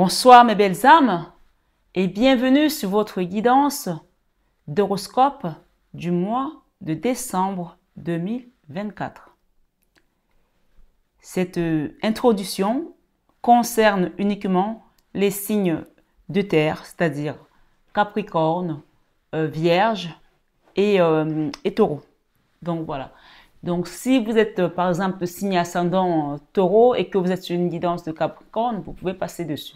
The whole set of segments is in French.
Bonsoir mes belles âmes et bienvenue sur votre guidance d'horoscope du mois de décembre 2024. Cette introduction concerne uniquement les signes de terre, c'est-à-dire Capricorne, Vierge et Taureau. Donc voilà. Donc si vous êtes par exemple signe ascendant Taureau et que vous êtes sur une guidance de Capricorne, vous pouvez passer dessus.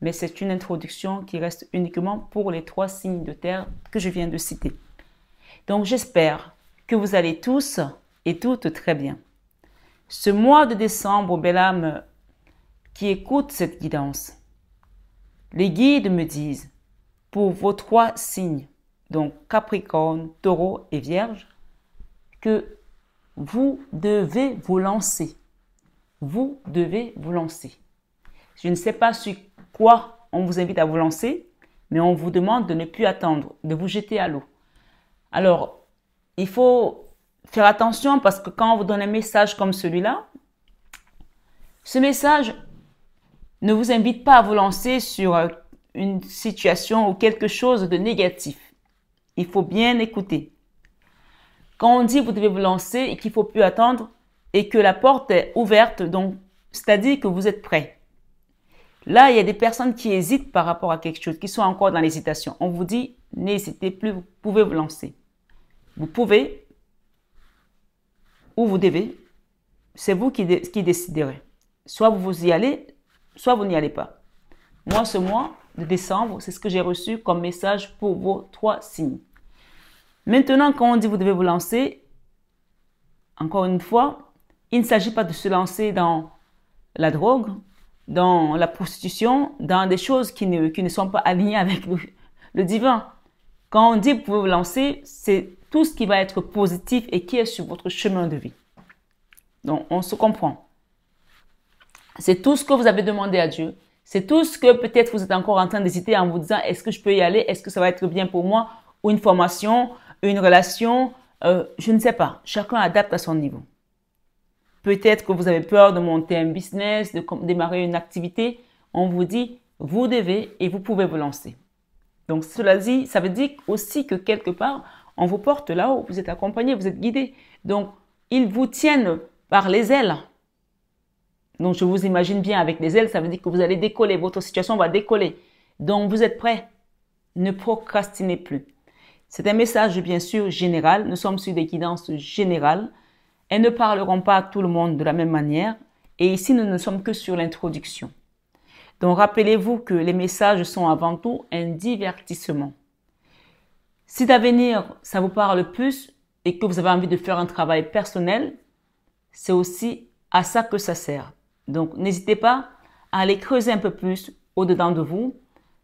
Mais c'est une introduction qui reste uniquement pour les 3 signes de terre que je viens de citer. Donc j'espère que vous allez tous et toutes très bien. Ce mois de décembre, belle âme qui écoute cette guidance, les guides me disent pour vos 3 signes, donc Capricorne, Taureau et Vierge, que vous devez vous lancer. Vous devez vous lancer. Je ne sais pas sur quoi on vous invite à vous lancer, mais on vous demande de ne plus attendre, de vous jeter à l'eau. Alors, il faut faire attention parce que quand on vous donne un message comme celui-là, ce message ne vous invite pas à vous lancer sur une situation ou quelque chose de négatif. Il faut bien écouter. Quand on dit vous devez vous lancer et qu'il ne faut plus attendre et que la porte est ouverte, donc c'est-à-dire que vous êtes prêt. Là, il y a des personnes qui hésitent par rapport à quelque chose, qui sont encore dans l'hésitation. On vous dit, n'hésitez plus, vous pouvez vous lancer. Vous pouvez ou vous devez, c'est vous qui déciderez. Soit vous y allez, soit vous n'y allez pas. Moi, ce mois de décembre, c'est ce que j'ai reçu comme message pour vos 3 signes. Maintenant, quand on dit vous devez vous lancer, encore une fois, il ne s'agit pas de se lancer dans la drogue, dans la prostitution, dans des choses qui ne sont pas alignées avec le divin. Quand on dit vous pouvez vous lancer, c'est tout ce qui va être positif et qui est sur votre chemin de vie. Donc, on se comprend. C'est tout ce que vous avez demandé à Dieu. C'est tout ce que peut-être vous êtes encore en train d'hésiter en vous disant est-ce que je peux y aller? Est-ce que ça va être bien pour moi? Ou une formation, une relation, je ne sais pas. Chacun adapte à son niveau. Peut-être que vous avez peur de monter un business, de démarrer une activité. On vous dit, vous devez et vous pouvez vous lancer. Donc, cela dit, ça veut dire aussi que quelque part, on vous porte là-haut. Vous êtes accompagné, vous êtes guidé. Donc, ils vous tiennent par les ailes. Donc, je vous imagine bien avec les ailes, ça veut dire que vous allez décoller. Votre situation va décoller. Donc, vous êtes prêts. Ne procrastinez plus. C'est un message, bien sûr, général. Nous sommes sur des guidances générales. Elles ne parleront pas à tout le monde de la même manière. Et ici, nous ne sommes que sur l'introduction. Donc, rappelez-vous que les messages sont avant tout un divertissement. Si d'avenir, ça vous parle plus et que vous avez envie de faire un travail personnel, c'est aussi à ça que ça sert. Donc, n'hésitez pas à aller creuser un peu plus au-dedans de vous.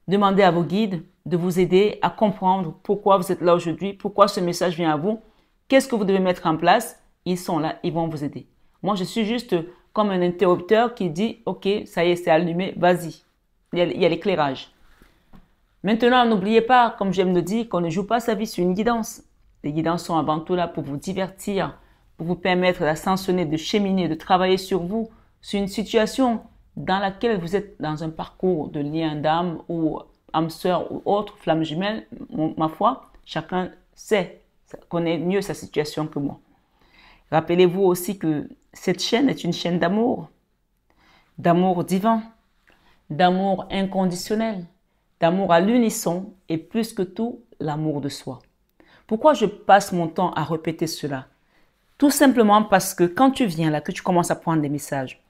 Demandez à vos guides de vous aider à comprendre pourquoi vous êtes là aujourd'hui, pourquoi ce message vient à vous, qu'est-ce que vous devez mettre en place. Ils sont là, ils vont vous aider. Moi, je suis juste comme un interrupteur qui dit, OK, ça y est, c'est allumé, vas-y. Il y a l'éclairage. Maintenant, n'oubliez pas, comme j'aime le dire, qu'on ne joue pas sa vie sur une guidance. Les guidances sont avant tout là pour vous divertir, pour vous permettre d'ascensionner, de cheminer, de travailler sur vous, sur une situation dans laquelle vous êtes dans un parcours de lien d'âme ou âme sœur ou autre, flamme jumelle, ma foi, chacun sait, connaît mieux sa situation que moi. Rappelez-vous aussi que cette chaîne est une chaîne d'amour divin, d'amour inconditionnel, d'amour à l'unisson et plus que tout, l'amour de soi. Pourquoi je passe mon temps à répéter cela? Tout simplement parce que quand tu viens là, que tu commences à prendre des messages,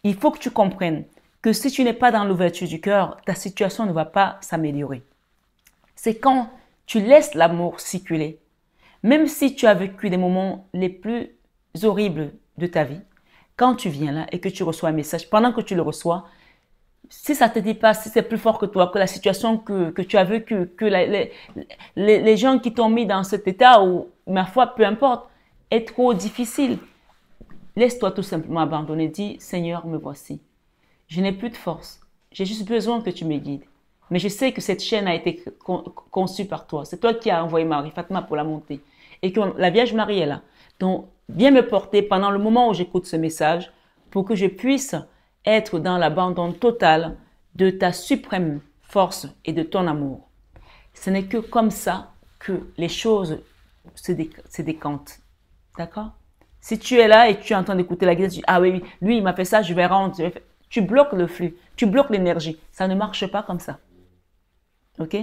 il faut que tu comprennes que si tu n'es pas dans l'ouverture du cœur, ta situation ne va pas s'améliorer. C'est quand tu laisses l'amour circuler. Même si tu as vécu des moments les plus horribles de ta vie, quand tu viens là et que tu reçois un message, pendant que tu le reçois, si ça ne te dit pas, si c'est plus fort que toi, que la situation que tu as vécue, que les gens qui t'ont mis dans cet état, ou ma foi, peu importe, est trop difficile, laisse-toi tout simplement abandonner. Dis, Seigneur, me voici. Je n'ai plus de force. J'ai juste besoin que tu me guides. Mais je sais que cette chaîne a été conçue par toi. C'est toi qui as envoyé Marie Fatma pour la monter. Et que la Vierge Marie est là. Donc, viens me porter pendant le moment où j'écoute ce message pour que je puisse être dans l'abandon total de ta suprême force et de ton amour. Ce n'est que comme ça que les choses se décantent. D'accord? Si tu es là et tu es en train d'écouter la guidance, tu dis, ah oui, lui, il m'a fait ça, je vais rendre. Tu bloques le flux, tu bloques l'énergie. Ça ne marche pas comme ça. Ok?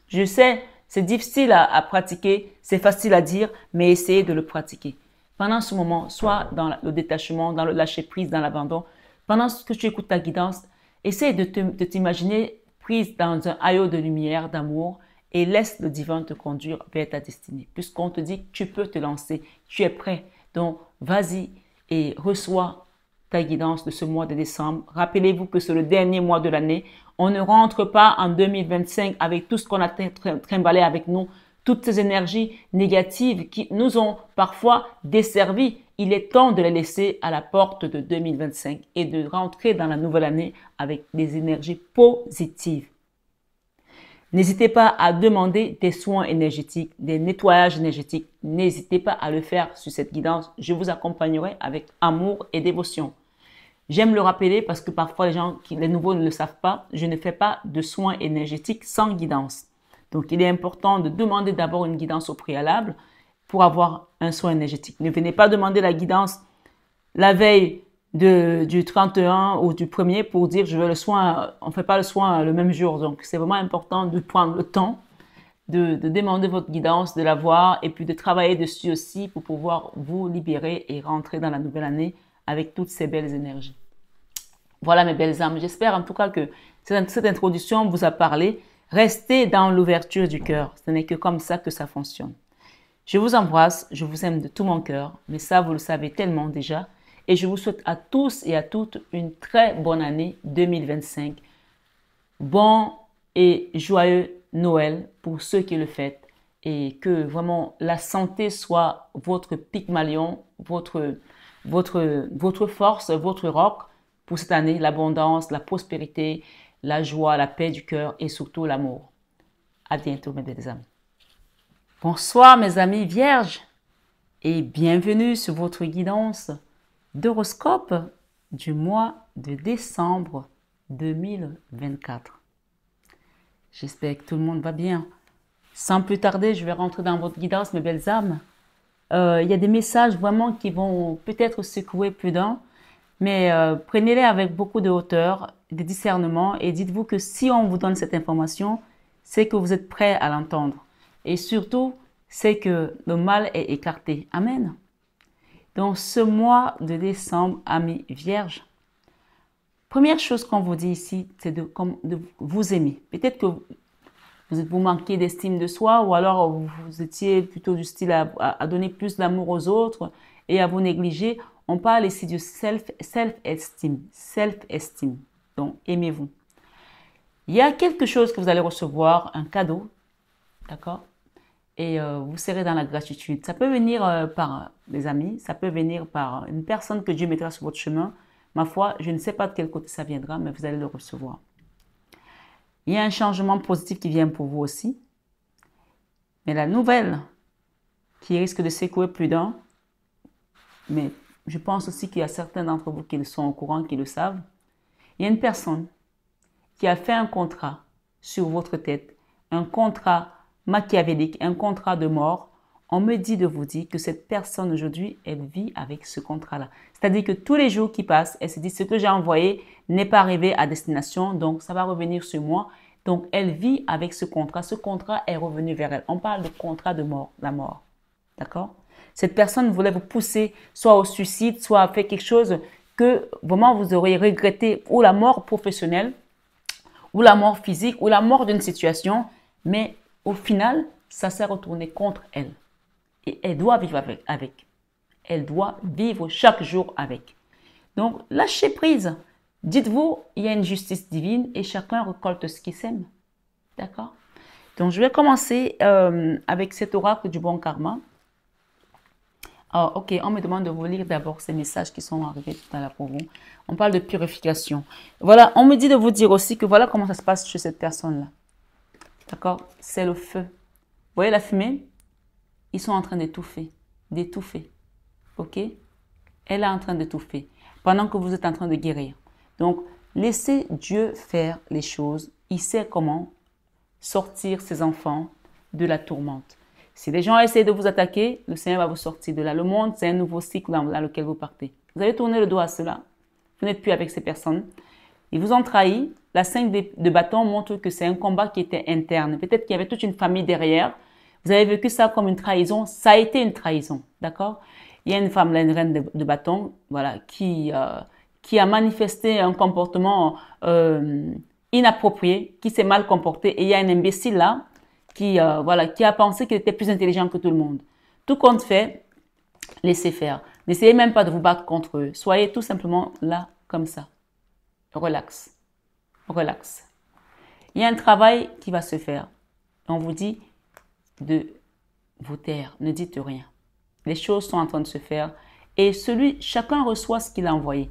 Je sais, c'est difficile à pratiquer, c'est facile à dire, mais essayez de le pratiquer. Pendant ce moment, soit dans le détachement, dans le lâcher-prise, dans l'abandon, pendant que tu écoutes ta guidance, essaye de t'imaginer prise dans un haillot de lumière, d'amour, et laisse le divin te conduire vers ta destinée. Puisqu'on te dit que tu peux te lancer, tu es prêt. Donc, vas-y et reçois ta guidance de ce mois de décembre. Rappelez-vous que c'est le dernier mois de l'année. On ne rentre pas en 2025 avec tout ce qu'on a trimballé avec nous, toutes ces énergies négatives qui nous ont parfois desservis. Il est temps de les laisser à la porte de 2025 et de rentrer dans la nouvelle année avec des énergies positives. N'hésitez pas à demander des soins énergétiques, des nettoyages énergétiques. N'hésitez pas à le faire sur cette guidance. Je vous accompagnerai avec amour et dévotion. J'aime le rappeler parce que parfois les nouveaux ne le savent pas. Je ne fais pas de soins énergétiques sans guidance. Donc, il est important de demander d'abord une guidance au préalable pour avoir un soin énergétique. Ne venez pas demander la guidance la veille du 31 ou du 1er pour dire je veux le soin. On ne fait pas le soin le même jour. Donc, c'est vraiment important de prendre le temps de demander votre guidance, de la voir et puis de travailler dessus aussi pour pouvoir vous libérer et rentrer dans la nouvelle année avec toutes ces belles énergies. Voilà mes belles âmes. J'espère en tout cas que cette introduction vous a parlé. Restez dans l'ouverture du cœur. Ce n'est que comme ça que ça fonctionne. Je vous embrasse, je vous aime de tout mon cœur, mais ça vous le savez tellement déjà. Et je vous souhaite à tous et à toutes une très bonne année 2025. Bon et joyeux Noël pour ceux qui le fêtent. Et que vraiment la santé soit votre Pygmalion, votre force, votre roc pour cette année. L'abondance, la prospérité, la joie, la paix du cœur et surtout l'amour. À bientôt mes belles âmes. Bonsoir mes amis vierges et bienvenue sur votre guidance d'horoscope du mois de décembre 2024. J'espère que tout le monde va bien. Sans plus tarder, je vais rentrer dans votre guidance mes belles âmes. Il y a des messages vraiment qui vont peut-être secouer plus d'un, mais prenez-les avec beaucoup de hauteur, de discernement et dites-vous que si on vous donne cette information, c'est que vous êtes prêt à l'entendre. Et surtout, c'est que le mal est écarté. Amen. Donc, ce mois de décembre, amis vierges, première chose qu'on vous dit ici, c'est de vous aimer. Peut-être que vous manquez d'estime de soi ou alors vous étiez plutôt du style à donner plus d'amour aux autres et à vous négliger. On parle ici du self-esteem. Self-esteem. Donc, aimez-vous. Il y a quelque chose que vous allez recevoir, un cadeau, d'accord? Et vous serez dans la gratitude. Ça peut venir par des amis, ça peut venir par une personne que Dieu mettra sur votre chemin. Ma foi, je ne sais pas de quel côté ça viendra, mais vous allez le recevoir. Il y a un changement positif qui vient pour vous aussi. Mais la nouvelle qui risque de secouer plus d'un, mais je pense aussi qu'il y a certains d'entre vous qui le sont au courant, qui le savent. Il y a une personne qui a fait un contrat sur votre tête, un contrat machiavélique, un contrat de mort. On me dit de vous dire que cette personne aujourd'hui, elle vit avec ce contrat-là. C'est-à-dire que tous les jours qui passent, elle se dit ce que j'ai envoyé n'est pas arrivé à destination, donc ça va revenir sur moi. Donc elle vit avec ce contrat. Ce contrat est revenu vers elle. On parle de contrat de mort, la mort. D'accord? Cette personne voulait vous pousser soit au suicide, soit à faire quelque chose que vraiment vous auriez regretté, ou la mort professionnelle, ou la mort physique, ou la mort d'une situation, mais au final, ça s'est retourné contre elle. Et elle doit vivre avec. Elle doit vivre chaque jour avec. Donc, lâchez prise. Dites-vous, il y a une justice divine et chacun récolte ce qu'il sème. D'accord? Donc, je vais commencer avec cet oracle du bon karma. Alors, ok, on me demande de vous lire d'abord ces messages qui sont arrivés tout à l'heure pour vous. On parle de purification. Voilà, on me dit de vous dire aussi que voilà comment ça se passe chez cette personne-là. D'accord? C'est le feu. Vous voyez la fumée? Ils sont en train d'étouffer. D'étouffer. Ok? Elle est en train d'étouffer. Pendant que vous êtes en train de guérir. Donc, Laissez Dieu faire les choses. Il sait comment sortir ses enfants de la tourmente. Si les gens essaient de vous attaquer, le Seigneur va vous sortir de là. Le monde, c'est un nouveau cycle dans lequel vous partez. Vous avez tourné le dos à cela. Vous n'êtes plus avec ces personnes. Ils vous ont trahi. La 5 de bâton montre que c'est un combat qui était interne. Peut-être qu'il y avait toute une famille derrière. Vous avez vécu ça comme une trahison. Ça a été une trahison. D'accord? Il y a une femme, là, une reine de bâton, voilà, qui a manifesté un comportement inapproprié, qui s'est mal comporté. Et il y a un imbécile là qui a pensé qu'il était plus intelligent que tout le monde. Tout compte fait, laissez faire. N'essayez même pas de vous battre contre eux. Soyez tout simplement là, comme ça. Relax. Relax. Il y a un travail qui va se faire. On vous dit de vous taire. Ne dites rien. Les choses sont en train de se faire. Et chacun reçoit ce qu'il a envoyé.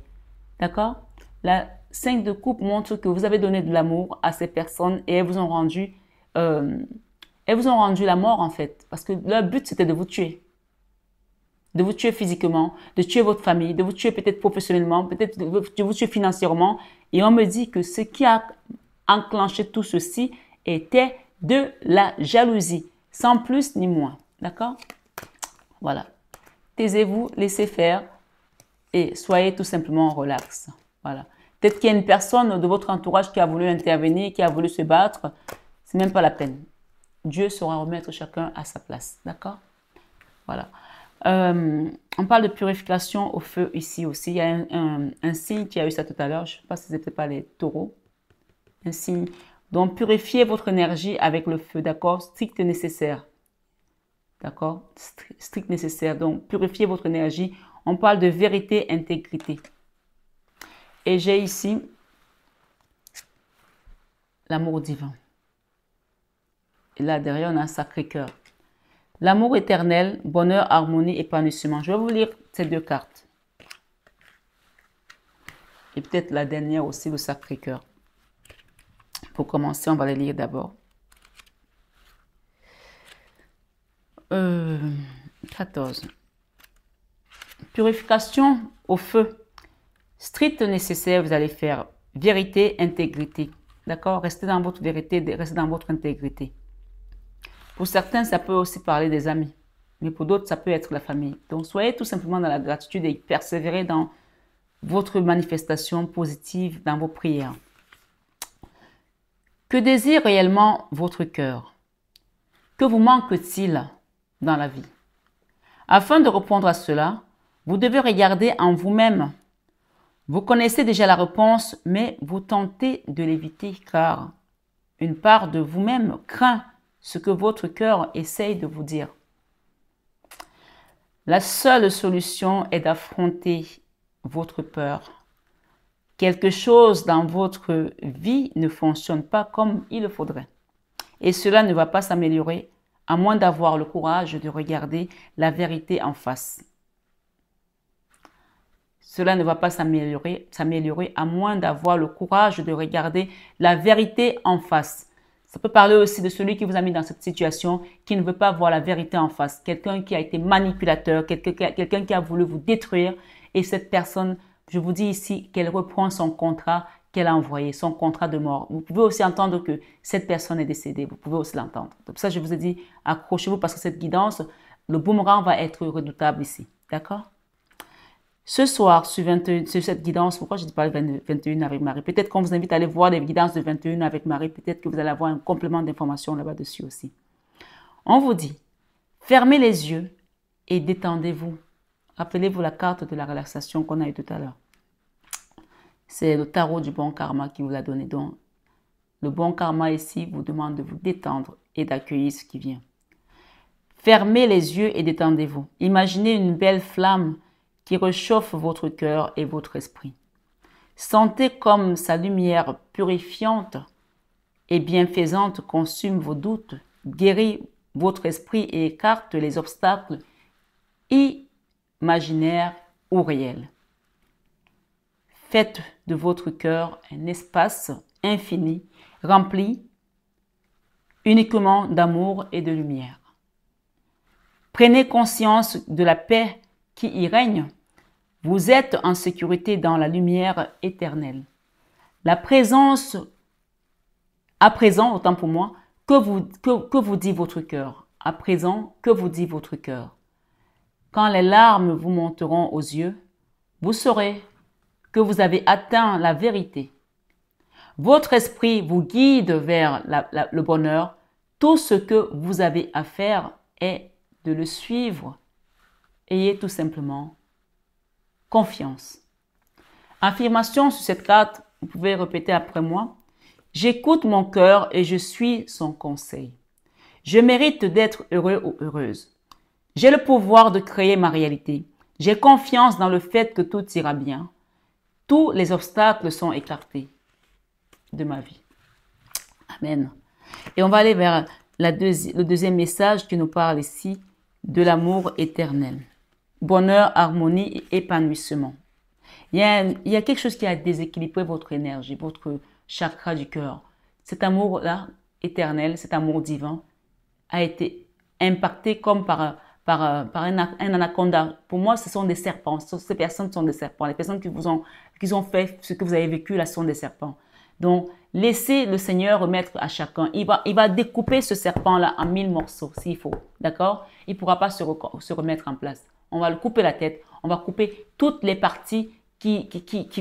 D'accord? La 5 de coupe montre que vous avez donné de l'amour à ces personnes et elles vous ont rendu la mort en fait. Parce que leur but c'était de vous tuer. De vous tuer physiquement, de tuer votre famille, de vous tuer peut-être professionnellement, peut-être de vous tuer financièrement. Et on me dit que ce qui a enclenché tout ceci était de la jalousie, sans plus ni moins. D'accord? Voilà. Taisez-vous, laissez faire et soyez tout simplement relax. Voilà. Peut-être qu'il y a une personne de votre entourage qui a voulu intervenir, qui a voulu se battre. C'est même pas la peine. Dieu saura remettre chacun à sa place. D'accord? Voilà. On parle de purification au feu ici aussi. Il y a un signe qui a eu ça tout à l'heure. Je ne sais pas si c'était pas les taureaux. Un signe. Donc, purifiez votre énergie avec le feu. D'accord? Strict nécessaire. D'accord? Strict nécessaire. Donc, purifiez votre énergie. On parle de vérité, intégrité. Et j'ai ici l'amour divin. Et là, derrière, on a un Sacré-Cœur. L'amour éternel, bonheur, harmonie, épanouissement. Je vais vous lire ces deux cartes. Et peut-être la dernière aussi, le Sacré-Cœur. Pour commencer, on va les lire d'abord. 14. Purification au feu. Strict nécessaire, vous allez faire vérité, intégrité. D'accord? Restez dans votre vérité, restez dans votre intégrité. Pour certains, ça peut aussi parler des amis. Mais pour d'autres, ça peut être la famille. Donc, soyez tout simplement dans la gratitude et persévérez dans votre manifestation positive, dans vos prières. Que désire réellement votre cœur? Que vous manque-t-il dans la vie? Afin de répondre à cela, vous devez regarder en vous-même. Vous connaissez déjà la réponse, mais vous tentez de l'éviter car une part de vous-même craint ce que votre cœur essaye de vous dire. La seule solution est d'affronter votre peur. Quelque chose dans votre vie ne fonctionne pas comme il le faudrait. Et cela ne va pas s'améliorer à moins d'avoir le courage de regarder la vérité en face. Cela ne va pas s'améliorer à moins d'avoir le courage de regarder la vérité en face. Ça peut parler aussi de celui qui vous a mis dans cette situation, qui ne veut pas voir la vérité en face. Quelqu'un qui a été manipulateur, quelqu'un qui a voulu vous détruire. Et cette personne, je vous dis ici qu'elle reprend son contrat qu'elle a envoyé, son contrat de mort. Vous pouvez aussi entendre que cette personne est décédée. Vous pouvez aussi l'entendre. Donc ça, je vous ai dit, accrochez-vous parce que cette guidance, le boomerang va être redoutable ici. D'accord? Ce soir, sur cette guidance, pourquoi je dis pas 21 avec Marie? Peut-être qu'on vous invite à aller voir les guidances de 21 avec Marie. Peut-être que vous allez avoir un complément d'information là-bas dessus aussi. On vous dit, fermez les yeux et détendez-vous. Rappelez-vous la carte de la relaxation qu'on a eue tout à l'heure. C'est le tarot du bon karma qui vous l'a donné. Donc, le bon karma ici vous demande de vous détendre et d'accueillir ce qui vient. Fermez les yeux et détendez-vous. Imaginez une belle flamme qui réchauffe votre cœur et votre esprit. Sentez comme sa lumière purifiante et bienfaisante consume vos doutes, guérit votre esprit et écarte les obstacles imaginaires ou réels. Faites de votre cœur un espace infini, rempli uniquement d'amour et de lumière. Prenez conscience de la paix qui y règne. Vous êtes en sécurité dans la lumière éternelle. La présence, à présent, autant pour moi, que vous dit votre cœur? À présent, que vous dit votre cœur? Quand les larmes vous monteront aux yeux, vous saurez que vous avez atteint la vérité. Votre esprit vous guide vers le bonheur. Tout ce que vous avez à faire est de le suivre. Ayez tout simplement confiance. Affirmation sur cette carte, vous pouvez répéter après moi. J'écoute mon cœur et je suis son conseil. Je mérite d'être heureux ou heureuse. J'ai le pouvoir de créer ma réalité. J'ai confiance dans le fait que tout ira bien. Tous les obstacles sont écartés de ma vie. Amen. Et on va aller vers le deuxième message qui nous parle ici de l'amour éternel. Bonheur, harmonie et épanouissement. Il y a quelque chose qui a déséquilibré votre énergie, votre chakra du cœur. Cet amour-là, éternel, cet amour divin, a été impacté comme par un anaconda. Pour moi, ce sont des serpents. Ces personnes sont des serpents. Les personnes qui ont fait ce que vous avez vécu là sont des serpents. Donc, laissez le Seigneur remettre à chacun. Il va découper ce serpent-là en 1000 morceaux, s'il faut. D'accord? Il ne pourra pas se remettre en place. On va le couper la tête. On va couper toutes les parties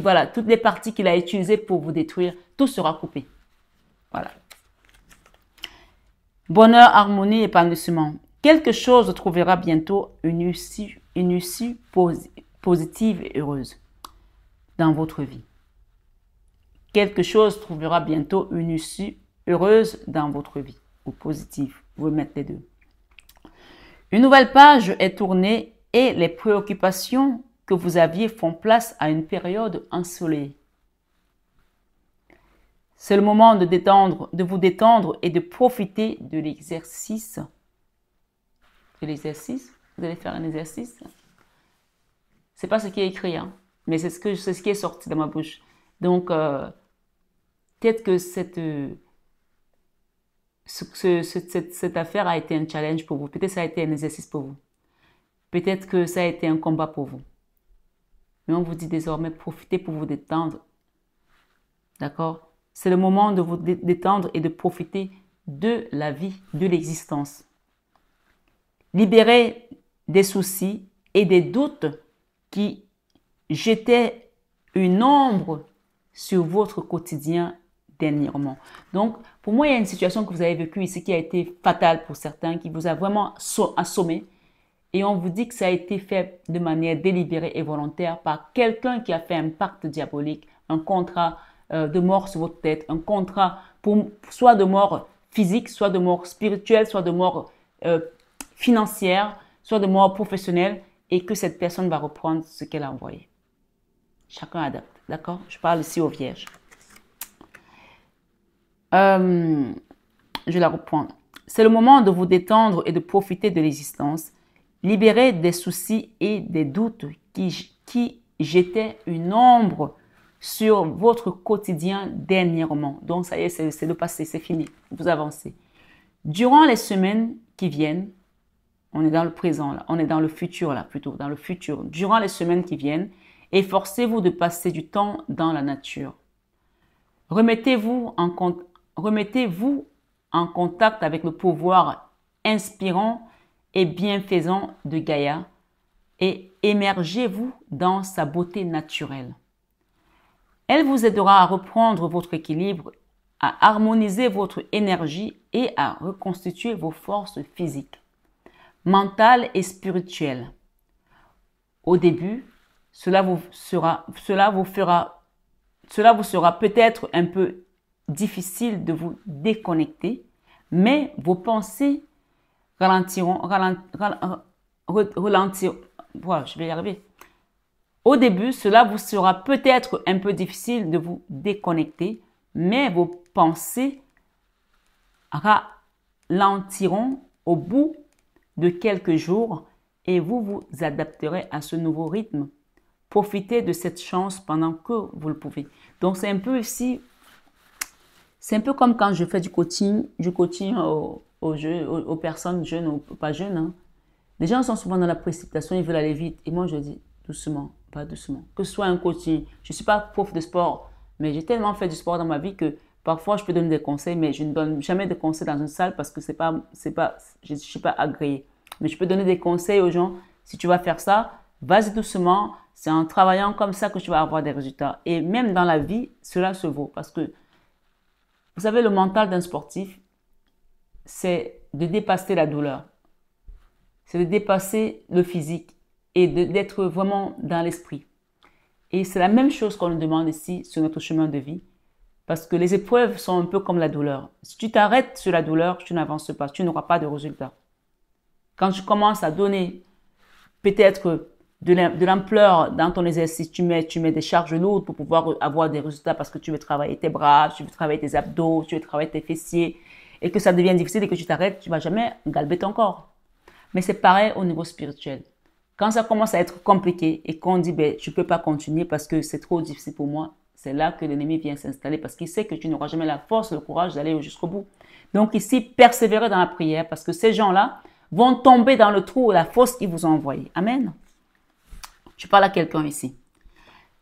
voilà, toutes les parties qu'il a utilisées pour vous détruire. Tout sera coupé. Voilà. Bonheur, harmonie, épanouissement. Quelque chose trouvera bientôt une issue positive et heureuse dans votre vie. Quelque chose trouvera bientôt une issue heureuse dans votre vie, ou positive. Vous mettez les deux. Une nouvelle page est tournée et les préoccupations que vous aviez font place à une période ensoleillée. C'est le moment de vous détendre et de profiter de l'exercice. Vous allez faire un exercice. C'est pas ce qui est écrit, hein, mais c'est ce qui est sorti de ma bouche. Donc, peut-être que cette affaire a été un challenge pour vous. Peut-être que ça a été un exercice pour vous. Peut-être que ça a été un combat pour vous. Mais on vous dit désormais, profitez pour vous détendre. D'accord? C'est le moment de vous détendre et de profiter de la vie, de l'existence. Libérez des soucis et des doutes qui jetaient une ombre sur votre quotidien dernièrement. Donc, pour moi, il y a une situation que vous avez vécue ici qui a été fatale pour certains, qui vous a vraiment assommé. Et on vous dit que ça a été fait de manière délibérée et volontaire par quelqu'un qui a fait un pacte diabolique, un contrat de mort sur votre tête, un contrat soit de mort physique, soit de mort spirituelle, soit de mort financière, soit de mort professionnelle, et que cette personne va reprendre ce qu'elle a envoyé. Chacun adapte, d'accord? Je parle ici aux vierges. Je la reprends. C'est le moment de vous détendre et de profiter de l'existence. Libérez des soucis et des doutes qui jetaient une ombre sur votre quotidien dernièrement. Donc, ça y est, c'est le passé, c'est fini. Vous avancez. Durant les semaines qui viennent, on est dans le présent, là, on est dans le futur, là, plutôt, dans le futur. Durant les semaines qui viennent, efforcez-vous de passer du temps dans la nature. Remettez-vous en contact avec le pouvoir inspirant et bienfaisant de Gaïa et émergez-vous dans sa beauté naturelle. Elle vous aidera à reprendre votre équilibre, à harmoniser votre énergie et à reconstituer vos forces physiques, mentales et spirituelles. Au début, cela vous sera peut-être un peu difficile de vous déconnecter, mais vos pensées voilà, je vais y arriver. Au début, cela vous sera peut-être un peu difficile de vous déconnecter, mais vos pensées ralentiront au bout de quelques jours et vous vous adapterez à ce nouveau rythme. Profitez de cette chance pendant que vous le pouvez. Donc, c'est un peu ici, c'est un peu comme quand je fais du coaching aux personnes jeunes ou pas jeunes. Hein. Les gens sont souvent dans la précipitation, ils veulent aller vite. Et moi, je dis doucement, pas doucement. Que ce soit un coaching, je ne suis pas prof de sport, Mais j'ai tellement fait du sport dans ma vie que parfois je peux donner des conseils, mais je ne donne jamais de conseils dans une salle parce que je ne suis pas agréée. Mais je peux donner des conseils aux gens. Si tu vas faire ça, vas-y doucement. C'est en travaillant comme ça que tu vas avoir des résultats. Et même dans la vie, cela se vaut. Parce que, vous savez, le mental d'un sportif, c'est de dépasser la douleur. C'est de dépasser le physique et d'être vraiment dans l'esprit. Et c'est la même chose qu'on nous demande ici sur notre chemin de vie. Parce que les épreuves sont un peu comme la douleur. Si tu t'arrêtes sur la douleur, tu n'avances pas. Tu n'auras pas de résultat. Quand tu commences à donner peut-être de l'ampleur dans ton exercice, tu mets des charges lourdes pour pouvoir avoir des résultats parce que tu veux travailler tes bras, tu veux travailler tes abdos, tu veux travailler tes fessiers et que ça devient difficile et que tu t'arrêtes, tu ne vas jamais galber ton corps. Mais c'est pareil au niveau spirituel. Quand ça commence à être compliqué et qu'on dit ben, je ne peux pas continuer parce que c'est trop difficile pour moi, c'est là que l'ennemi vient s'installer parce qu'il sait que tu n'auras jamais la force, le courage d'aller jusqu'au bout. Donc ici, persévérez dans la prière parce que ces gens-là vont tomber dans le trou ou la fosse qu'ils vous ont envoyé. Amen. Je parle à quelqu'un ici.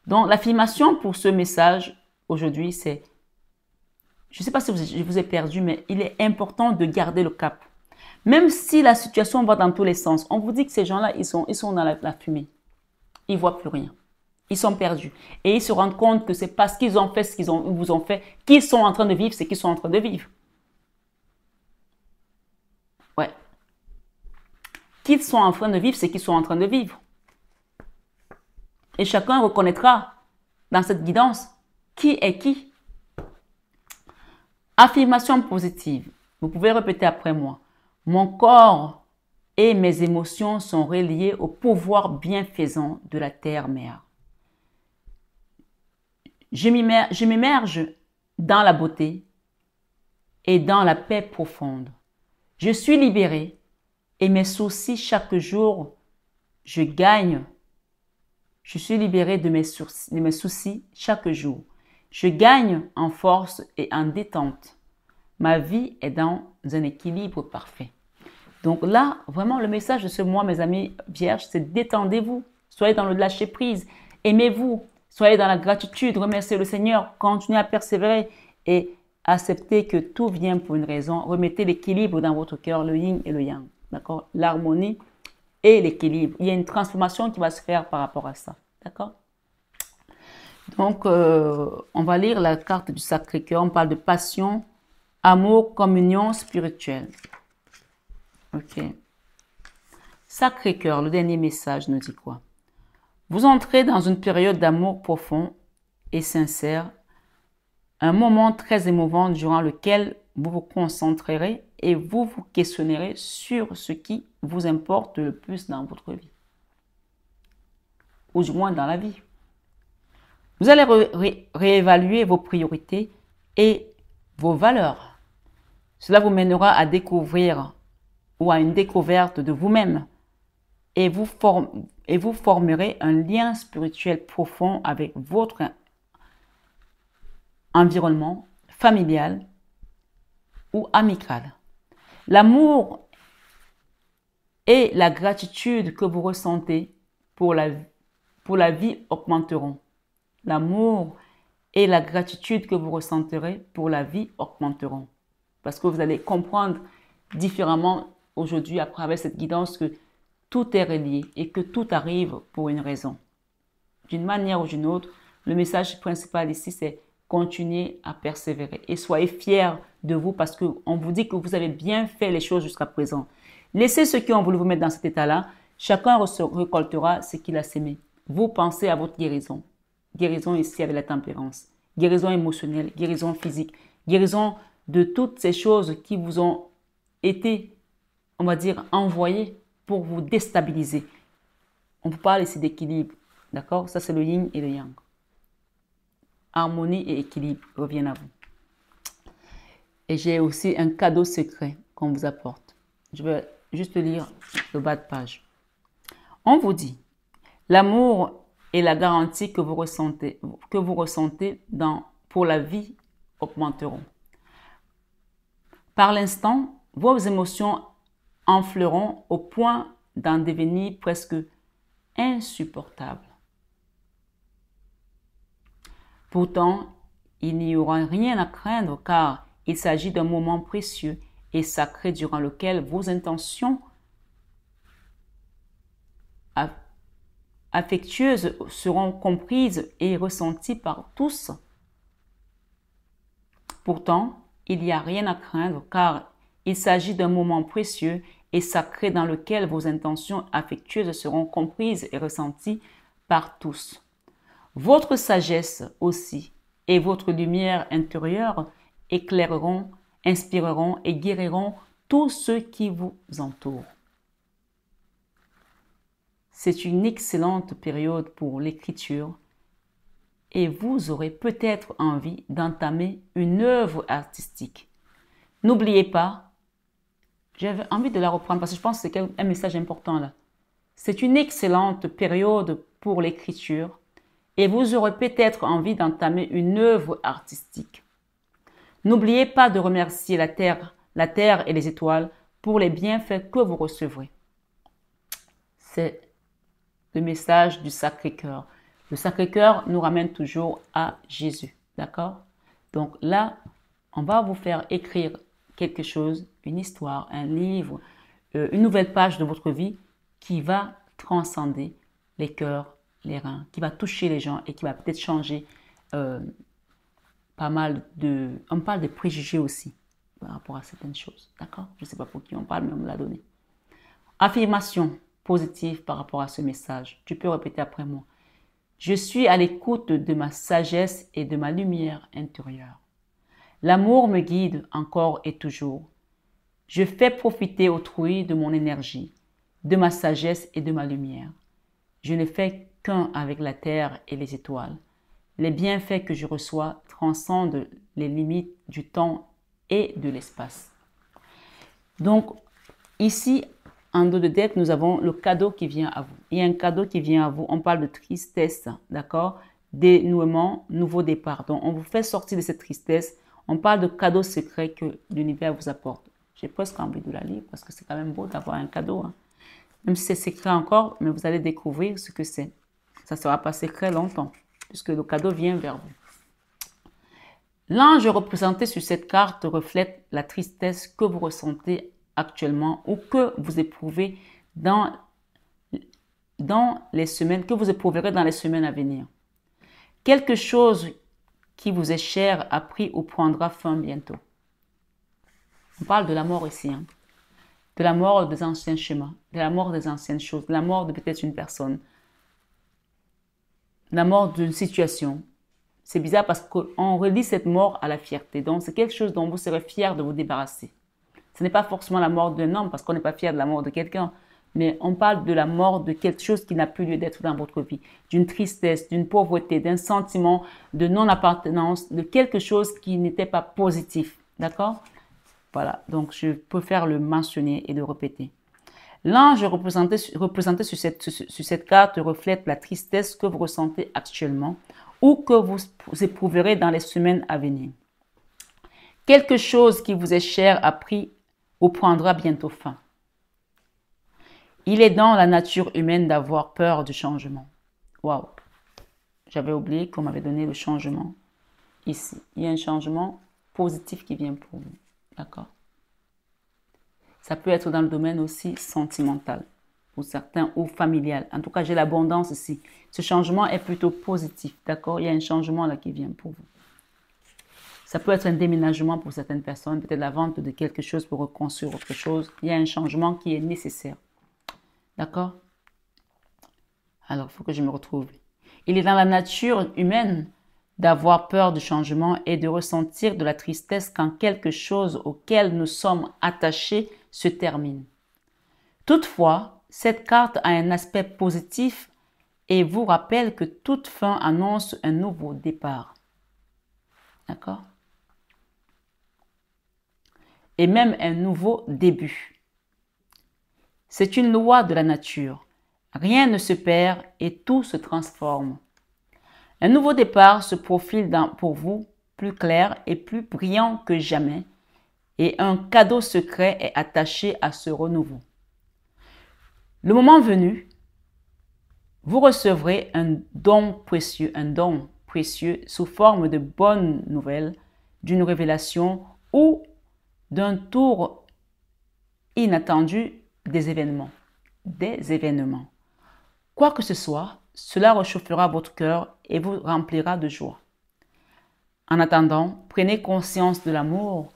Donc l'affirmation pour ce message aujourd'hui, c'est, je ne sais pas si je vous ai perdu, mais il est important de garder le cap. Même si la situation va dans tous les sens, on vous dit que ces gens-là, ils sont dans la fumée. Ils ne voient plus rien. Ils sont perdus. Et ils se rendent compte que c'est parce qu'ils ont fait ce qu'ils vous ont fait, qu'ils sont en train de vivre ce qu'ils sont en train de vivre. Ouais. Qu'ils sont en train de vivre ce qu'ils sont en train de vivre. Et chacun reconnaîtra dans cette guidance qui est qui. Affirmation positive. Vous pouvez répéter après moi. Mon corps et mes émotions sont reliés au pouvoir bienfaisant de la terre-mère. Je m'immerge dans la beauté et dans la paix profonde. Je suis libéré et mes soucis chaque jour, je gagne. Je suis libéré de mes soucis chaque jour. Je gagne en force et en détente. Ma vie est dans un équilibre parfait. Donc là, vraiment, le message de ce mois, mes amis vierges, c'est détendez-vous. Soyez dans le lâcher-prise. Aimez-vous. Soyez dans la gratitude. Remerciez le Seigneur. Continuez à persévérer et acceptez que tout vient pour une raison. Remettez l'équilibre dans votre cœur, le yin et le yang. D'accord? L'harmonie et l'équilibre. Il y a une transformation qui va se faire par rapport à ça. D'accord? Donc, on va lire la carte du Sacré-Cœur. On parle de passion, amour, communion spirituelle. Ok. Sacré-Cœur, le dernier message nous dit quoi? Vous entrez dans une période d'amour profond et sincère, un moment très émouvant durant lequel vous vous concentrerez et vous vous questionnerez sur ce qui vous importe le plus dans votre vie. Ou du moins dans la vie. Vous allez réévaluer vos priorités et vos valeurs. Cela vous mènera à découvrir ou à une découverte de vous-même et vous formerez un lien spirituel profond avec votre environnement familial ou amical. L'amour et la gratitude que vous ressentez pour la vie augmenteront. L'amour et la gratitude que vous ressentirez pour la vie augmenteront. Parce que vous allez comprendre différemment aujourd'hui, à travers cette guidance, que tout est relié et que tout arrive pour une raison. D'une manière ou d'une autre, le message principal ici, c'est continuer à persévérer et soyez fiers de vous parce qu'on vous dit que vous avez bien fait les choses jusqu'à présent. Laissez ceux qui ont voulu vous mettre dans cet état-là. Chacun récoltera ce qu'il a sémé. Vous pensez à votre guérison. Guérison ici avec la tempérance. Guérison émotionnelle, guérison physique, guérison de toutes ces choses qui vous ont été, on va dire, envoyées pour vous déstabiliser. On vous parle ici d'équilibre. D'accord? Ça, c'est le yin et le yang. Harmonie et équilibre reviennent à vous. Et j'ai aussi un cadeau secret qu'on vous apporte. Je vais juste lire le bas de page. On vous dit, l'amour et la garantie que vous ressentez pour la vie augmenteront. Par l'instant, vos émotions enfleront au point d'en devenir presque insupportables. Pourtant, il n'y aura rien à craindre car il s'agit d'un moment précieux et sacré durant lequel vos intentions affectueuses seront comprises et ressenties par tous. Pourtant, il n'y a rien à craindre car il s'agit d'un moment précieux et sacré dans lequel vos intentions affectueuses seront comprises et ressenties par tous. Votre sagesse aussi et votre lumière intérieure éclaireront, inspireront et guériront tous ceux qui vous entourent. C'est une excellente période pour l'écriture et vous aurez peut-être envie d'entamer une œuvre artistique. N'oubliez pas, j'avais envie de la reprendre parce que je pense que c'est un message important là. C'est une excellente période pour l'écriture et vous aurez peut-être envie d'entamer une œuvre artistique. N'oubliez pas de remercier la terre et les étoiles pour les bienfaits que vous recevrez. C'est le message du Sacré-Cœur. Le Sacré-Cœur nous ramène toujours à Jésus. D'accord? Donc là, on va vous faire écrire quelque chose, une histoire, un livre, une nouvelle page de votre vie qui va transcender les cœurs, les reins, qui va toucher les gens et qui va peut-être changer pas mal de... On parle de préjugés aussi par rapport à certaines choses. D'accord? Je ne sais pas pour qui on parle, mais on me l'a donné. Affirmation positive par rapport à ce message. Tu peux répéter après moi. Je suis à l'écoute de ma sagesse et de ma lumière intérieure. L'amour me guide encore et toujours. Je fais profiter autrui de mon énergie, de ma sagesse et de ma lumière. Je ne fais qu'un avec la terre et les étoiles. Les bienfaits que je reçois transcendent les limites du temps et de l'espace. Donc, ici, en dos de deck, nous avons le cadeau qui vient à vous. Il y a un cadeau qui vient à vous. On parle de tristesse, d'accord? Dénouement, nouveau départ. Donc, on vous fait sortir de cette tristesse. On parle de cadeau secret que l'univers vous apporte. J'ai presque envie de la lire parce que c'est quand même beau d'avoir un cadeau. Hein. Même si c'est secret encore, mais vous allez découvrir ce que c'est. Ça ne sera pas secret longtemps puisque le cadeau vient vers vous. L'ange représenté sur cette carte reflète la tristesse que vous ressentez actuellement ou que vous éprouvez dans les semaines, que vous éprouverez dans les semaines à venir. Quelque chose qui vous est cher a pris ou prendra fin bientôt. On parle de la mort ici, hein. De la mort des anciens schémas, de la mort des anciennes choses, de la mort de peut-être une personne, de la mort d'une situation. C'est bizarre parce qu'on relie cette mort à la fierté. Donc, c'est quelque chose dont vous serez fier de vous débarrasser. Ce n'est pas forcément la mort d'un homme parce qu'on n'est pas fier de la mort de quelqu'un. Mais on parle de la mort de quelque chose qui n'a plus lieu d'être dans votre vie. D'une tristesse, d'une pauvreté, d'un sentiment de non-appartenance, de quelque chose qui n'était pas positif. D'accord? Voilà, donc je préfère le mentionner et le répéter. L'ange représenté sur cette carte reflète la tristesse que vous ressentez actuellement ou que vous éprouverez dans les semaines à venir. Quelque chose qui vous est cher a pris ou prendra bientôt fin. Il est dans la nature humaine d'avoir peur du changement. Waouh! J'avais oublié qu'on m'avait donné le changement ici. Il y a un changement positif qui vient pour vous. D'accord? Ça peut être dans le domaine aussi sentimental pour certains ou familial. En tout cas, j'ai l'abondance ici. Ce changement est plutôt positif. D'accord? Il y a un changement là qui vient pour vous. Ça peut être un déménagement pour certaines personnes, peut-être la vente de quelque chose pour reconstruire autre chose. Il y a un changement qui est nécessaire. D'accord? Alors, il faut que je me retrouve. Il est dans la nature humaine d'avoir peur du changement et de ressentir de la tristesse quand quelque chose auquel nous sommes attachés se termine. Toutefois, cette carte a un aspect positif et vous rappelle que toute fin annonce un nouveau départ. D'accord? Et même un nouveau début. C'est une loi de la nature. Rien ne se perd et tout se transforme. Un nouveau départ se profile pour vous plus clair et plus brillant que jamais et un cadeau secret est attaché à ce renouveau. Le moment venu, vous recevrez un don précieux précieux sous forme de bonnes nouvelles, d'une révélation ou d'un tour inattendu des événements. Des événements. Quoi que ce soit, cela réchauffera votre cœur et vous remplira de joie. En attendant, prenez conscience de l'amour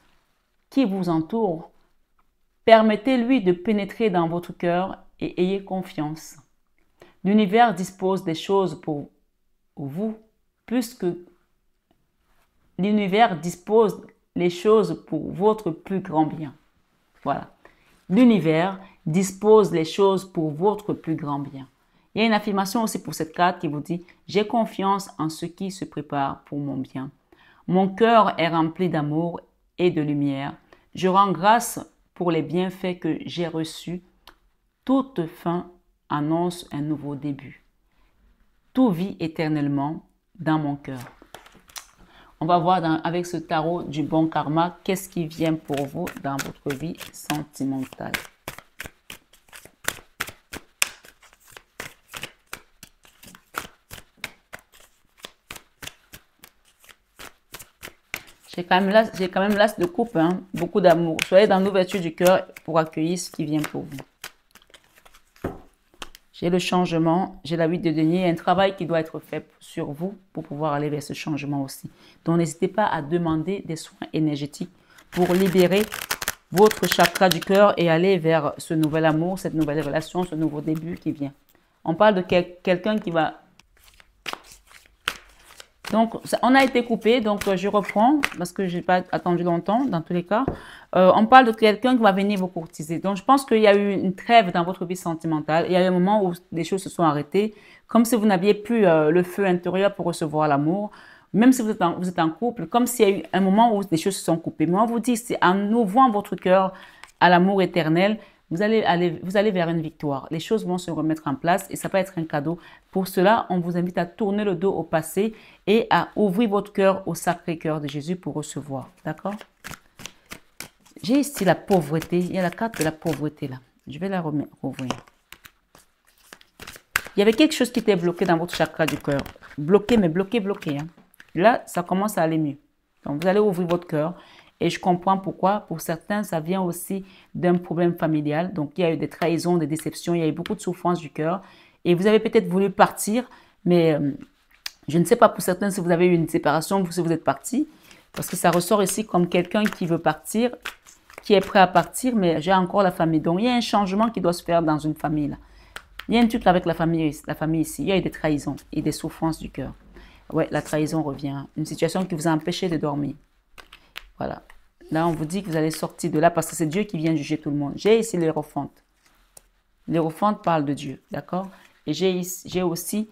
qui vous entoure. Permettez-lui de pénétrer dans votre cœur et ayez confiance. L'univers dispose des choses pour vous plus que l'univers dispose les choses pour votre plus grand bien. Voilà. L'univers dispose les choses pour votre plus grand bien. Il y a une affirmation aussi pour cette carte qui vous dit « J'ai confiance en ce qui se prépare pour mon bien. Mon cœur est rempli d'amour et de lumière. Je rends grâce pour les bienfaits que j'ai reçus. Toute fin annonce un nouveau début. Tout vit éternellement dans mon cœur. » On va voir avec ce tarot du bon karma, qu'est-ce qui vient pour vous dans votre vie sentimentale. J'ai quand même l'as de coupe, hein, beaucoup d'amour. Soyez dans l'ouverture du cœur pour accueillir ce qui vient pour vous. J'ai le changement, j'ai la 8 de denier, il y a un travail qui doit être fait sur vous pour pouvoir aller vers ce changement aussi. Donc n'hésitez pas à demander des soins énergétiques pour libérer votre chakra du cœur et aller vers ce nouvel amour, cette nouvelle relation, ce nouveau début qui vient. On parle de quelqu'un qui va... Donc, on a été coupé, donc je reprends parce que je n'ai pas attendu longtemps dans tous les cas. On parle de quelqu'un qui va venir vous courtiser. Donc, je pense qu'il y a eu une trêve dans votre vie sentimentale. Il y a eu un moment où les choses se sont arrêtées, comme si vous n'aviez plus le feu intérieur pour recevoir l'amomour. Même si vous êtes en couple, comme s'il y a eu un moment où les choses se sont coupées. Mais on vous dit, c'est en ouvrant votre cœur à l'amour éternel, vous allez vers une victoire. Les choses vont se remettre en place et ça peut être un cadeau. Pour cela, on vous invite à tourner le dos au passé et à ouvrir votre cœur au Sacré-Cœur de Jésus pour recevoir. D'accord? J'ai ici la pauvreté. Il y a la carte de la pauvreté là. Je vais la rouvrir. Il y avait quelque chose qui était bloqué dans votre chakra du cœur. Bloqué, mais bloqué. Hein. Là, ça commence à aller mieux. Donc, vous allez ouvrir votre cœur. Et je comprends pourquoi. Pour certains, ça vient aussi d'un problème familial. Donc, il y a eu des trahisons, des déceptions. Il y a eu beaucoup de souffrance du cœur. Et vous avez peut-être voulu partir. Mais je ne sais pas pour certains si vous avez eu une séparation ou si vous êtes parti. Parce que ça ressort ici comme quelqu'un qui veut partir, qui est prêt à partir, mais j'ai encore la famille. Donc, il y a un changement qui doit se faire dans une famille. Là. Il y a un truc avec la famille ici. Il y a eu des trahisons et des souffrances du cœur. Ouais, la trahison revient. Une situation qui vous a empêché de dormir. Voilà. Là, on vous dit que vous allez sortir de là parce que c'est Dieu qui vient juger tout le monde. J'ai ici l'Hiérophante. L'Hiérophante parle de Dieu, d'accord? Et j'ai aussi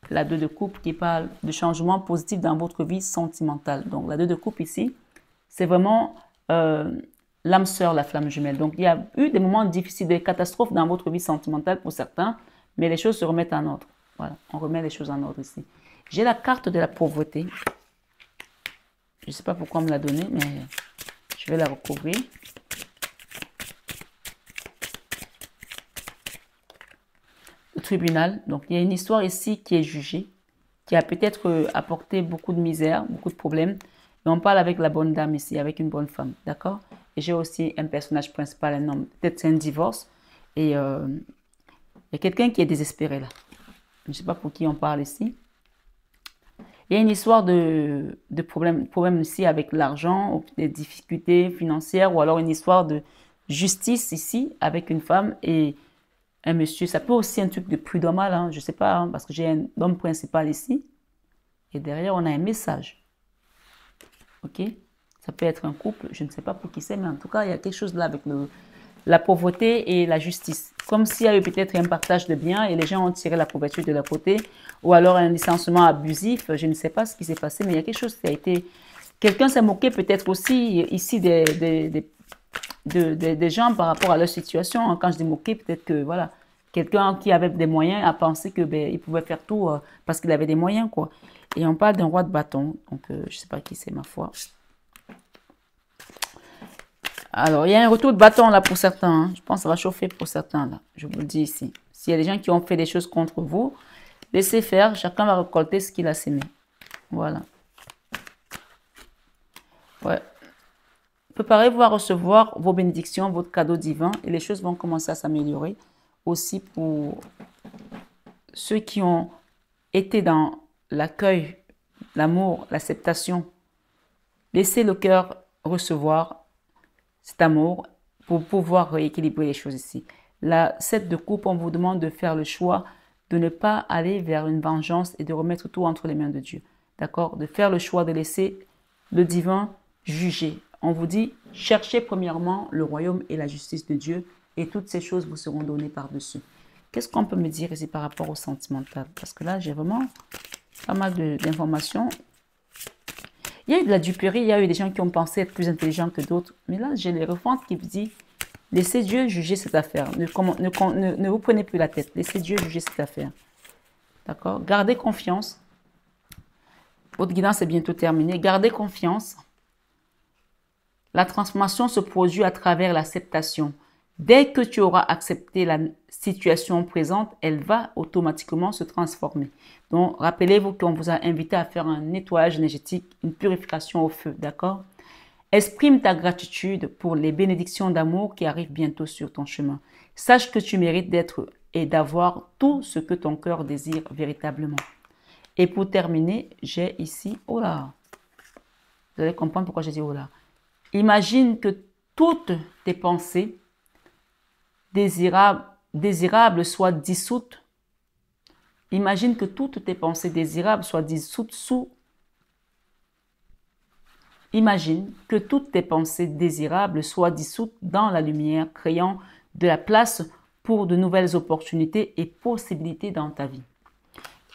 la 2 de coupe qui parle de changement positif dans votre vie sentimentale. Donc, la 2 de coupe ici, c'est vraiment l'âme sœur, la flamme jumelle. Donc, il y a eu des moments difficiles, des catastrophes dans votre vie sentimentale pour certains, mais les choses se remettent en ordre. Voilà, on remet les choses en ordre ici. J'ai la carte de la pauvreté. Je ne sais pas pourquoi on me l'a donnée, mais je vais la recouvrir. Le tribunal. Donc, il y a une histoire ici qui est jugée, qui a peut-être apporté beaucoup de misère, beaucoup de problèmes. Et on parle avec la bonne dame ici, avec une bonne femme. D'accord? Et j'ai aussi un personnage principal, un homme. Peut-être c'est un divorce. Et il y a quelqu'un qui est désespéré là. Je ne sais pas pour qui on parle ici. Il y a une histoire de problème ici avec l'argent, des difficultés financières, ou alors une histoire de justice ici avec une femme et un monsieur. Ça peut aussi être un truc de prud'homal, hein, je ne sais pas, hein, parce que j'ai un homme principal ici. Et derrière, on a un message. Ok? Ça peut être un couple, je ne sais pas pour qui c'est, mais en tout cas, il y a quelque chose là avec la pauvreté et la justice. Comme s'il y a eu peut-être un partage de biens et les gens ont tiré la pauvreté de leur côté, ou alors un licenciement abusif, je ne sais pas ce qui s'est passé, mais il y a quelque chose qui a été... Quelqu'un s'est moqué peut-être aussi ici des gens par rapport à leur situation. Quand je dis moqué, peut-être que voilà, quelqu'un qui avait des moyens a pensé que il pouvait faire tout parce qu'il avait des moyens, quoi. Et on parle d'un roi de bâton, donc je ne sais pas qui c'est, ma foi. Alors, il y a un retour de bâton là pour certains. Hein. Je pense que ça va chauffer pour certains là. Je vous le dis ici. S'il y a des gens qui ont fait des choses contre vous, laissez faire. Chacun va récolter ce qu'il a sémé. Voilà. Ouais. Préparez-vous à recevoir vos bénédictions, votre cadeau divin et les choses vont commencer à s'améliorer. Aussi pour ceux qui ont été dans l'accueil, l'amour, l'acceptation. Laissez le cœur recevoir cet amour pour pouvoir rééquilibrer les choses ici. La 7 de coupe, on vous demande de faire le choix de ne pas aller vers une vengeance et de remettre tout entre les mains de Dieu. D'accord? De faire le choix de laisser le divin juger. On vous dit, cherchez premièrement le royaume et la justice de Dieu et toutes ces choses vous seront données par-dessus. Qu'est-ce qu'on peut me dire ici par rapport au sentimental? Parce que là, j'ai vraiment pas mal d'informations. Il y a eu de la duperie, il y a eu des gens qui ont pensé être plus intelligents que d'autres. Mais là, j'ai les refontes qui disent, laissez Dieu juger cette affaire. Ne vous prenez plus la tête. Laissez Dieu juger cette affaire. D'accord? Gardez confiance. Votre guidance est bientôt terminée. Gardez confiance. La transformation se produit à travers l'acceptation. Dès que tu auras accepté la situation présente, elle va automatiquement se transformer. Donc, rappelez-vous qu'on vous a invité à faire un nettoyage énergétique, une purification au feu, d'accord? Exprime ta gratitude pour les bénédictions d'amour qui arrivent bientôt sur ton chemin. Sache que tu mérites d'être et d'avoir tout ce que ton cœur désire véritablement. Et pour terminer, j'ai ici, oh là, vous allez comprendre pourquoi j'ai dit oh là. Imagine que toutes tes pensées désirables soient dissoutes. Imagine que toutes tes pensées désirables soient dissoutes sous. Imagine que toutes tes pensées désirables soient dissoutes dans la lumière, créant de la place pour de nouvelles opportunités et possibilités dans ta vie.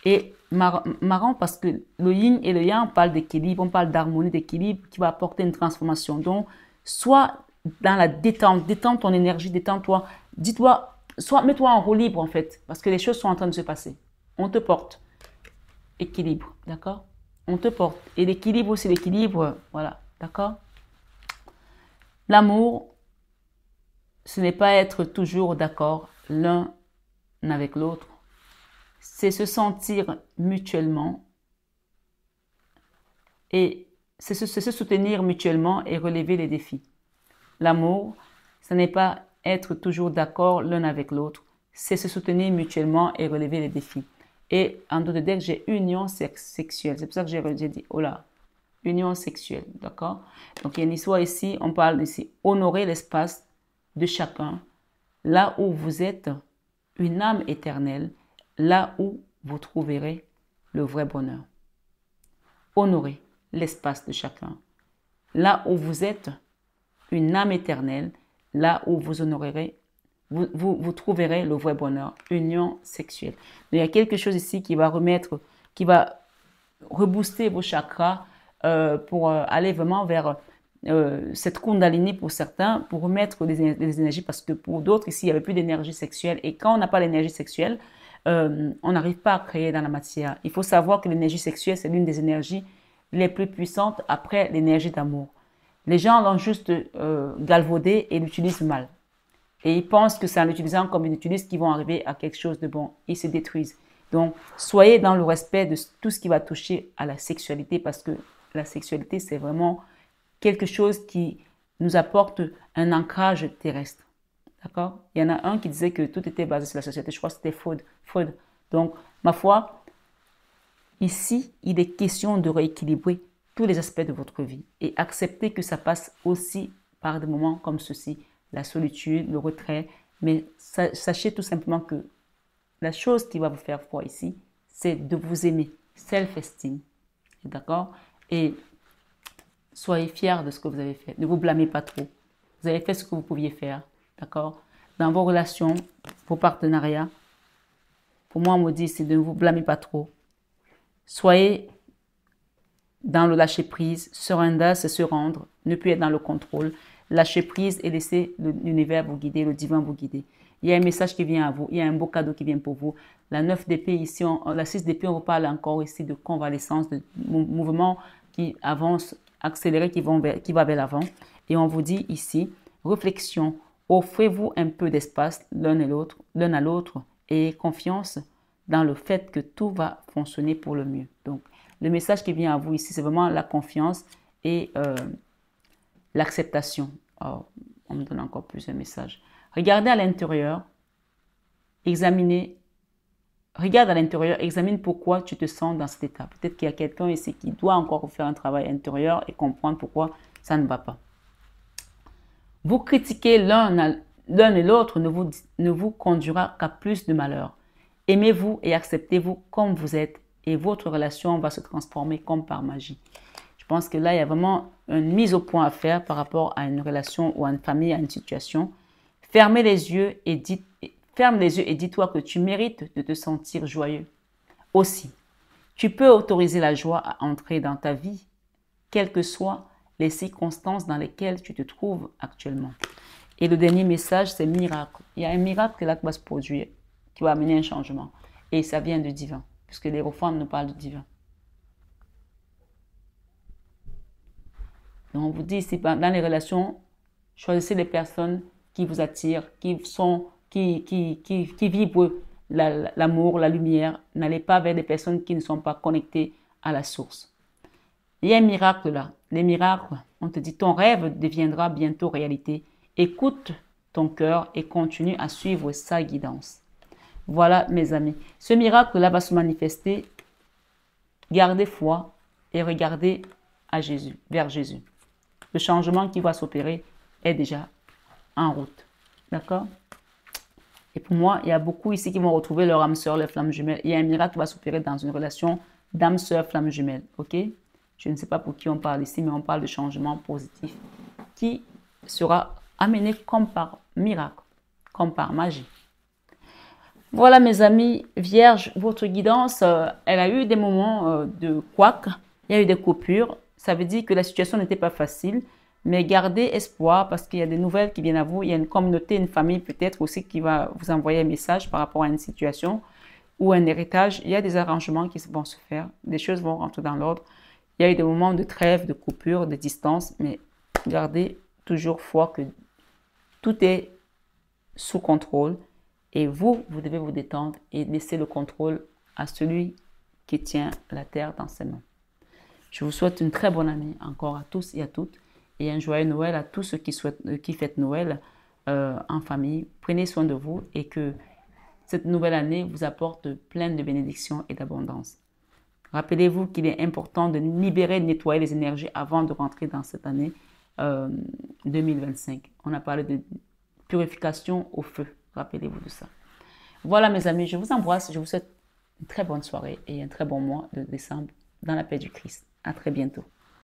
Et marrant parce que le yin et le yang parlent d'équilibre, on parle d'harmonie, d'équilibre qui va apporter une transformation. Donc, soit dans la détente, détends ton énergie, détends-toi, dis-toi, soit mets-toi en roue libre en fait, parce que les choses sont en train de se passer. On te porte. Équilibre, d'accord? On te porte. Et l'équilibre aussi, l'équilibre, voilà, d'accord? L'amour, ce n'est pas être toujours d'accord l'un avec l'autre. C'est se sentir mutuellement et c'est se soutenir mutuellement et relever les défis. L'amour, ce n'est pas être toujours d'accord l'un avec l'autre, c'est se soutenir mutuellement et relever les défis. Et en dos de deck, j'ai union sexuelle. C'est pour ça que j'ai dit, oh là, union sexuelle, d'accord? Donc, il y a une histoire ici, on parle ici, honorer l'espace de chacun, là où vous êtes une âme éternelle, là où vous trouverez le vrai bonheur. Honorez l'espace de chacun. Là où vous êtes une âme éternelle, là où vous honorerez, vous trouverez le vrai bonheur. Union sexuelle. Il y a quelque chose ici qui va rebooster vos chakras pour aller vraiment vers cette kundalini pour certains, pour remettre des énergies, parce que pour d'autres, ici, il n'y avait plus d'énergie sexuelle. Et quand on n'a pas l'énergie sexuelle, on n'arrive pas à créer dans la matière. Il faut savoir que l'énergie sexuelle, c'est l'une des énergies les plus puissantes après l'énergie d'amour. Les gens l'ont juste galvaudée et l'utilisent mal. Et ils pensent que c'est en l'utilisant comme ils l'utilisent qu'ils vont arriver à quelque chose de bon. Ils se détruisent. Donc, soyez dans le respect de tout ce qui va toucher à la sexualité, parce que la sexualité, c'est vraiment quelque chose qui nous apporte un ancrage terrestre. D'accord? Il y en a un qui disait que tout était basé sur la société. Je crois que c'était Freud. Donc, ma foi, ici, il est question de rééquilibrer tous les aspects de votre vie et accepter que ça passe aussi par des moments comme ceci, la solitude, le retrait. Mais sachez tout simplement que la chose qui va vous faire foi ici, c'est de vous aimer, self-esteem. D'accord? Et soyez fiers de ce que vous avez fait. Ne vous blâmez pas trop. Vous avez fait ce que vous pouviez faire. D'accord? Dans vos relations, vos partenariats, pour moi, on me dit, c'est de ne vous blâmer pas trop. Soyez dans le lâcher-prise. Surrender, c'est se rendre, ne plus être dans le contrôle. Lâcher prise et laisser l'univers vous guider, le divin vous guider. Il y a un message qui vient à vous, il y a un beau cadeau qui vient pour vous. La 9 d'épée ici, la 6 d'épée, on vous parle encore ici de convalescence, de mouvement qui avance, accéléré, qui va vers l'avant. Et on vous dit ici, réflexion, offrez-vous un peu d'espace l'un à l'autre et confiance dans le fait que tout va fonctionner pour le mieux. Donc, le message qui vient à vous ici, c'est vraiment la confiance et l'acceptation. Oh, on me donne encore plus un message. Regardez à l'intérieur, examinez. Regarde à l'intérieur, examine pourquoi tu te sens dans cet état. Peut-être qu'il y a quelqu'un ici qui doit encore faire un travail intérieur et comprendre pourquoi ça ne va pas. Vous critiquer l'un et l'autre ne vous conduira qu'à plus de malheur. Aimez-vous et acceptez-vous comme vous êtes et votre relation va se transformer comme par magie. Je pense que là, il y a vraiment une mise au point à faire par rapport à une relation ou à une famille, à une situation. Fermez les yeux et dis-toi que tu mérites de te sentir joyeux. Aussi, tu peux autoriser la joie à entrer dans ta vie, quelles que soient les circonstances dans lesquelles tu te trouves actuellement. Et le dernier message, c'est miracle. Il y a un miracle là qui va se produire, qui va amener un changement. Et ça vient du divin, puisque les prophètes nous parlent du divin. Donc, on vous dit ici, dans les relations, choisissez les personnes qui vous attirent, qui vibrent l'amour, la lumière. N'allez pas vers des personnes qui ne sont pas connectées à la source. Il y a un miracle là. Les miracles, on te dit, ton rêve deviendra bientôt réalité. Écoute ton cœur et continue à suivre sa guidance. Voilà, mes amis. Ce miracle-là va se manifester. Gardez foi et regardez à Jésus, vers Jésus. Le changement qui va s'opérer est déjà en route. D'accord? Et pour moi, il y a beaucoup ici qui vont retrouver leur âme sœur, leur flamme jumelle. Il y a un miracle qui va s'opérer dans une relation d'âme sœur, flamme jumelle. Ok? Je ne sais pas pour qui on parle ici, mais on parle de changement positif qui sera amené comme par miracle, comme par magie. Voilà, mes amis, Vierge, votre guidance, elle a eu des moments de couac, il y a eu des coupures. Ça veut dire que la situation n'était pas facile, mais gardez espoir parce qu'il y a des nouvelles qui viennent à vous. Il y a une communauté, une famille peut-être aussi qui va vous envoyer un message par rapport à une situation ou un héritage. Il y a des arrangements qui vont se faire, des choses vont rentrer dans l'ordre. Il y a eu des moments de trêve, de coupure, de distance, mais gardez toujours foi que tout est sous contrôle et vous devez vous détendre et laisser le contrôle à celui qui tient la terre dans ses mains. Je vous souhaite une très bonne année encore à tous et à toutes et un joyeux Noël à tous ceux qui fêtent Noël en famille. Prenez soin de vous et que cette nouvelle année vous apporte plein de bénédictions et d'abondance. Rappelez-vous qu'il est important de libérer, de nettoyer les énergies avant de rentrer dans cette année 2025. On a parlé de purification au feu. Rappelez-vous de ça. Voilà mes amis, je vous embrasse. Je vous souhaite une très bonne soirée et un très bon mois de décembre dans la paix du Christ. À très bientôt.